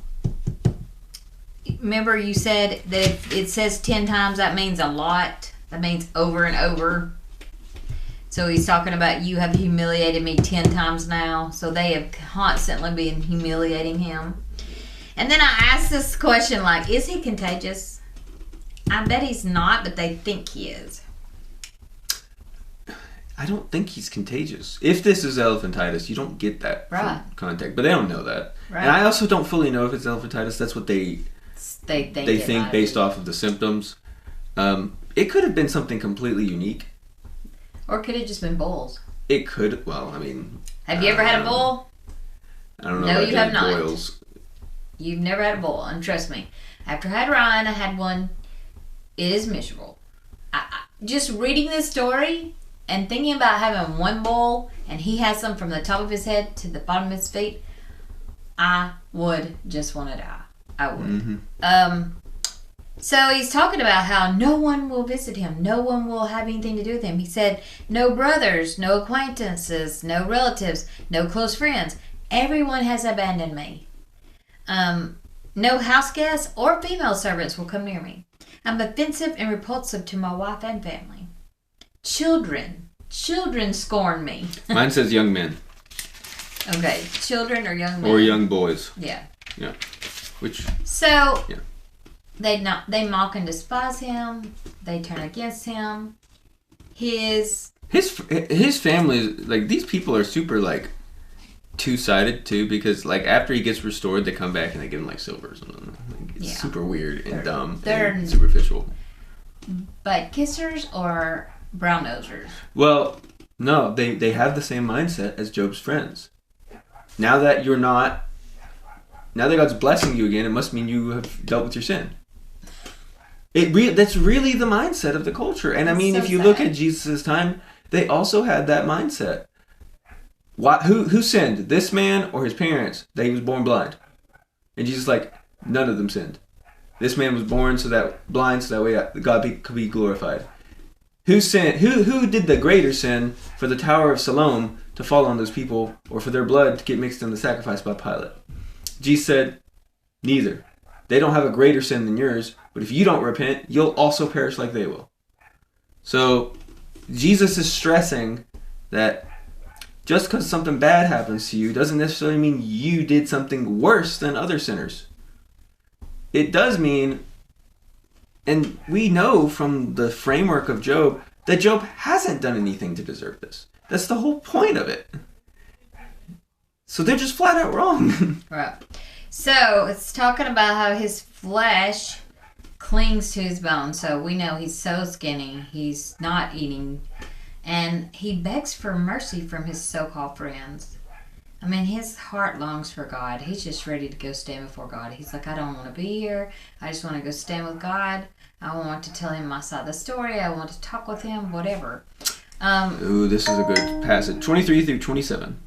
remember you said that if it says 10 times, that means a lot. That means over and over. So he's talking about, you have humiliated me 10 times now. So they have constantly been humiliating him. And then I asked this question, like, is he contagious? I bet he's not, but they think he is. I don't think he's contagious. If this is elephantitis, you don't get that from contact. But they don't know that. Right. And I also don't fully know if it's elephantitis. That's what they think based off of the symptoms. It could have been something completely unique. Or could it just been bowls? It could. Well, I mean... Have you ever had a bowl? I don't know. No, you have not. Boils. You've never had a bowl. And trust me, after I had Ryan, I had one. It is miserable. Just reading this story and thinking about having one bowl and he has some from the top of his head to the bottom of his feet, I would just want to die. I would. Mm-hmm. So he's talking about how no one will visit him. No one will have anything to do with him. He said, no brothers, no acquaintances, no relatives, no close friends. Everyone has abandoned me. No house guests or female servants will come near me. I'm offensive and repulsive to my wife and family. Children scorn me. Mine says young men. Okay, children or young men. Or young boys. Yeah. Yeah. Which. So. Yeah. They mock and despise him. They turn against him. His family, like, these people are super, like, two-sided too, because, like, after he gets restored, they come back and they give him, like, silver or something. Like, it's super weird and dumb and superficial. Butt kissers or brown nosers? Well, no, they have the same mindset as Job's friends. Now that God's blessing you again, it must mean you have dealt with your sin. That's really the mindset of the culture. And I mean, so if you look at Jesus' time, they also had that mindset. Who sinned? This man or his parents? That he was born blind. And Jesus is like, none of them sinned. This man was born blind so that way God could be glorified. Who sinned? Who did the greater sin for the Tower of Siloam to fall on those people, or for their blood to get mixed in the sacrifice by Pilate? Jesus said, neither. They don't have a greater sin than yours, but if you don't repent, you'll also perish like they will. So Jesus is stressing that just because something bad happens to you doesn't necessarily mean you did something worse than other sinners. It does mean, and we know from the framework of Job, that Job hasn't done anything to deserve this. That's the whole point of it. So they're just flat out wrong. Right. So it's talking about how his flesh clings to his bones. So we know he's so skinny. He's not eating. And he begs for mercy from his so-called friends. I mean, his heart longs for God. He's just ready to go stand before God. He's like, I don't want to be here. I just want to go stand with God. I want to tell him my side of the story. I want to talk with him, whatever. Ooh, this is a good passage. 23 through 27.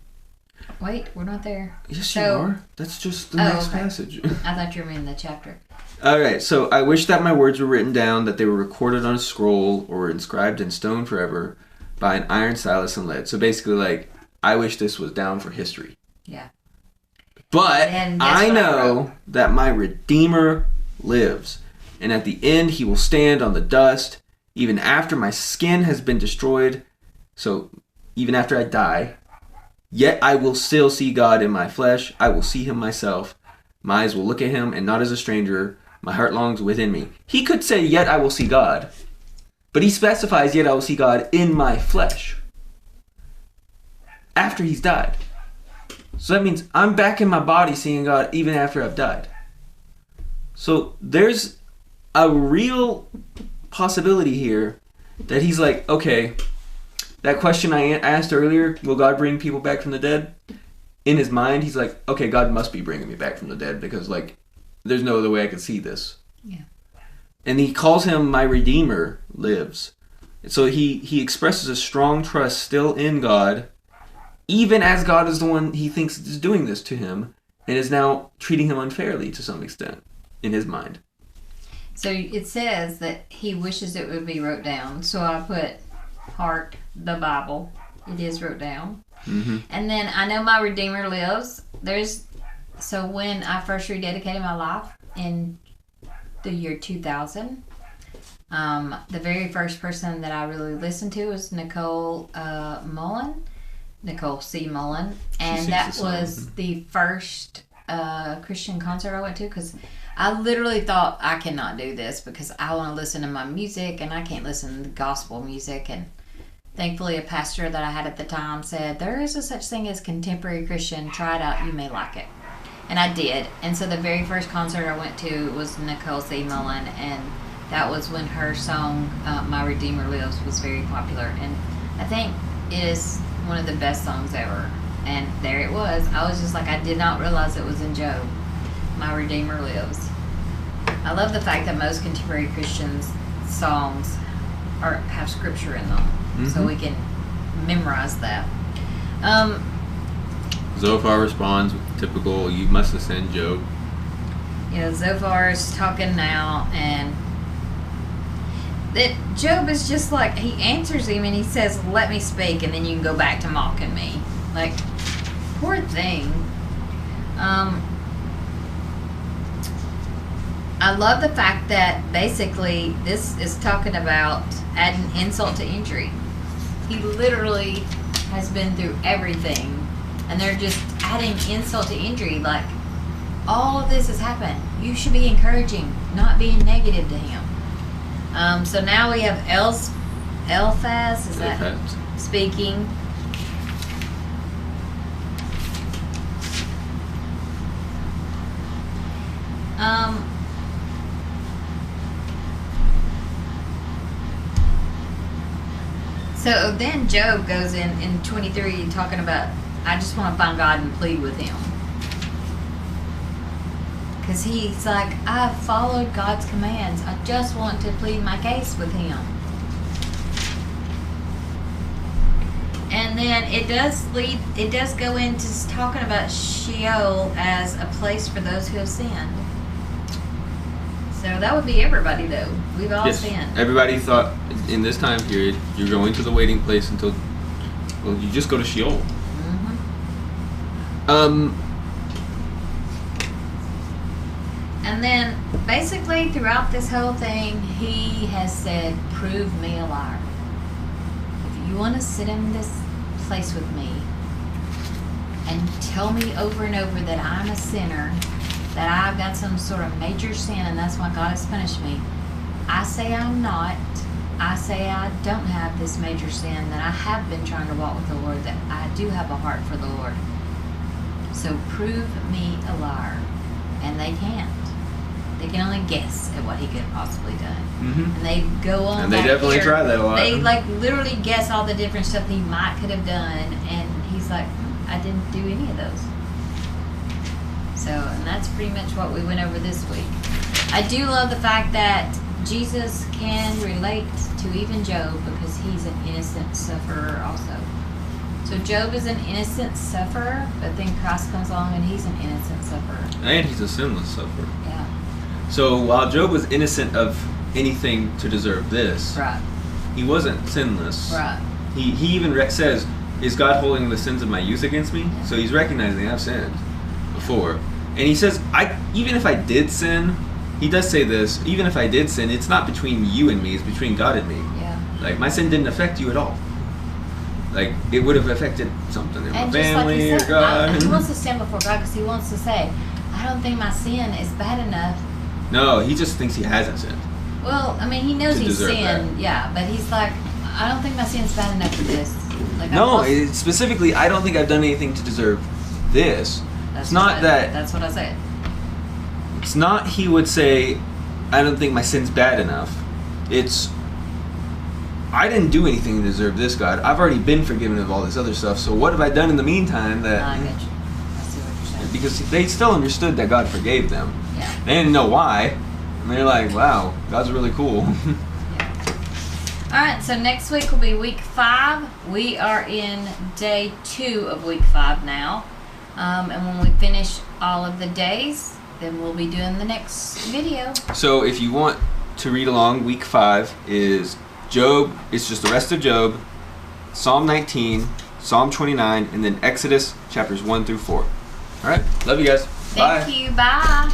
Wait, we're not there. Yes, you are. That's just the next passage. I thought you were in the chapter. All right, so I wish that my words were written down, that they were recorded on a scroll or were inscribed in stone forever by an iron stylus and lead. So basically, like, I wish this was down for history. Yeah. But I know that my Redeemer lives, and at the end he will stand on the dust, even after my skin has been destroyed. So even after I die, yet I will still see God in my flesh. I will see him myself. My eyes will look at him, and not as a stranger. My heart longs within me. He could say, yet I will see God. But he specifies, yet I will see God in my flesh. After he's died. So that means I'm back in my body seeing God even after I've died. So there's a real possibility here that he's like, okay, that question I asked earlier, will God bring people back from the dead? In his mind, he's like, okay, God must be bringing me back from the dead because, like, there's no other way I could see this. Yeah. And he calls him my Redeemer lives. So he expresses a strong trust still in God, even as God is the one he thinks is doing this to him and is now treating him unfairly to some extent in his mind. So it says that he wishes it would be wrote down. So I put heart, the Bible. It is wrote down. Mm-hmm. And then I know my Redeemer lives. So when I first rededicated my life in the year 2000. The very first person that I really listened to was Nicole C. Mullen, and that was the first Christian concert I went to, because I literally thought, I cannot do this because I want to listen to my music and I can't listen to gospel music. And thankfully a pastor that I had at the time said, there is a such thing as contemporary Christian, try it out, you may like it. And I did. And so the very first concert I went to was Nicole C. Mullen, and that was when her song My Redeemer Lives was very popular, and I think it is one of the best songs ever. And there it was. I was just like, I did not realize it was in Job. My Redeemer Lives. I love the fact that most contemporary Christians songs have scripture in them, so we can memorize that. Zophar responds with the typical, you must have sinned, Job. Zophar is talking now, and that Job is just like, he answers him and he says, let me speak, and then you can go back to mocking me. Like, poor thing. I love the fact that basically this is talking about adding insult to injury. He literally has been through everything, and they're just adding insult to injury. Like, all of this has happened. You should be encouraging, not being negative to him. So now we have Eliphaz, is that speaking? So then Job goes in 23 talking about, I just want to find God and plead with him. Because he's like, I've followed God's commands. I just want to plead my case with him. And then it does go into talking about Sheol as a place for those who have sinned. So that would be everybody, though. We've all sinned. Everybody thought in this time period, you're going to the waiting place until, well, you just go to Sheol. And then, basically, throughout this whole thing, he has said, prove me a liar. If you want to sit in this place with me and tell me over and over that I'm a sinner, that I've got some sort of major sin and that's why God has punished me, I say I'm not. I say I don't have this major sin, that I have been trying to walk with the Lord, that I do have a heart for the Lord. So prove me a liar. And they can't. They can only guess at what he could have possibly done. And they go on. And they definitely try that a lot. They literally guess all the different stuff that he might could have done, and he's like, I didn't do any of those. So, and that's pretty much what we went over this week. I do love the fact that Jesus can relate to even Job, because he's an innocent sufferer also. So Job is an innocent sufferer, but then Christ comes along and he's an innocent sufferer. And he's a sinless sufferer. Yeah. So while Job was innocent of anything to deserve this, Right. he wasn't sinless. Right. He even says, is God holding the sins of my youth against me? Yeah. So he's recognizing I've sinned before. And he says, even if I did sin, he does say this, even if I did sin, it's not between you and me, it's between God and me. Yeah. Like, my sin didn't affect you at all. Like, it would have affected something in my family or God. He wants to stand before God because he wants to say, I don't think my sin is bad enough. No, he just thinks he hasn't sinned. Well, I mean, he knows he's sinned, that. Yeah, but he's like, I don't think my sin's bad enough for this. Like, no, specifically, I don't think I've done anything to deserve this. It's not that. That's what I said. It's not he would say, I don't think my sin's bad enough. It's, I didn't do anything to deserve this, God. I've already been forgiven of all this other stuff, so what have I done in the meantime that... I get you. I see what you're saying. Because they still understood that God forgave them. Yeah. They didn't know why. And they're like, wow, God's really cool. Yeah. Alright, so next week will be week 5. We are in day 2 of week 5 now. And when we finish all of the days, then we'll be doing the next video. So if you want to read along, week 5 is Job. It's just the rest of Job, Psalm 19, Psalm 29, and then Exodus chapters 1 through 4. All right. Love you guys. Thank you. Bye.